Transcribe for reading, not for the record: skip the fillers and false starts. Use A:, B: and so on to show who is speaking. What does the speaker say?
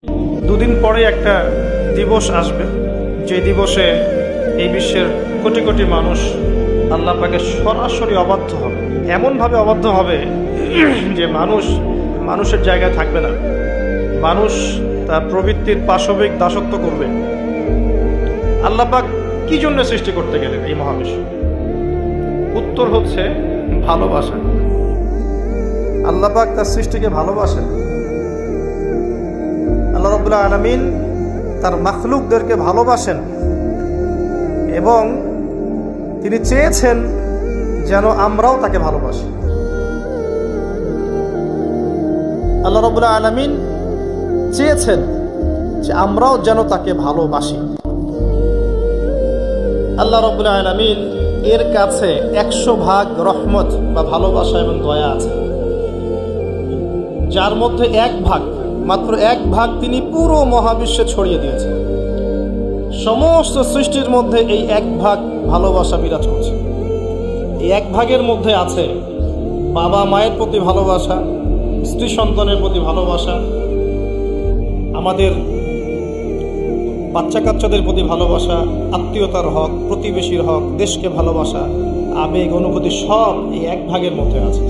A: দুদিন পরে একটা দিবস আসবে, যে দিবসে এই বিশ্বের কোটি কোটি মানুষ আল্লাহ পাকে সরাসরি অবাধ্য হবে। এমনভাবে অবাধ্য হবে যে মানুষের জায়গায় থাকবে না। মানুষ তার প্রবৃত্তির পাশবিক দাসত্ব করবে। আল্লাহ পাক কি জন্য সৃষ্টি করতে গেলেন এই মহাবিশ্ব? উত্তর হচ্ছে ভালোবাসা। আল্লাহ পাক তার সৃষ্টিকে ভালোবাসেন। আল্লাহ রাব্বুল আলামিন তার মাখলুকদেরকে ভালোবাসেন এবং তিনি চেয়েছেন যেন আমরাও তাকে ভালোবাসি। আল্লাহ রাব্বুল আলামিন চেয়েছেন যে আমরাও যেন তাকে ভালোবাসি। আল্লাহ রাব্বুল আলামিন এর কাছে 100 ভাগ রহমত বা ভালোবাসা এবং দয়া আছে, যার মধ্যে 1 ভাগ, মাত্র 1 ভাগ তিনি পুরো মহাবিশ্বে ছড়িয়ে দিয়েছেন। সমস্ত সৃষ্টির মধ্যে এই 1 ভাগ ভালোবাসা বিরাজ করছে। এই 1 ভাগের মধ্যে আছে বাবা মায়ের প্রতি ভালোবাসা, স্ত্রী সন্তানের প্রতি ভালোবাসা, আমাদের বাচ্চা কাচ্চাদের প্রতি ভালোবাসা, আত্মীয়তার হক, প্রতিবেশীর হক, দেশকে ভালোবাসা, আবেগ অনুভূতি সব এই 1 ভাগের মধ্যে আছে।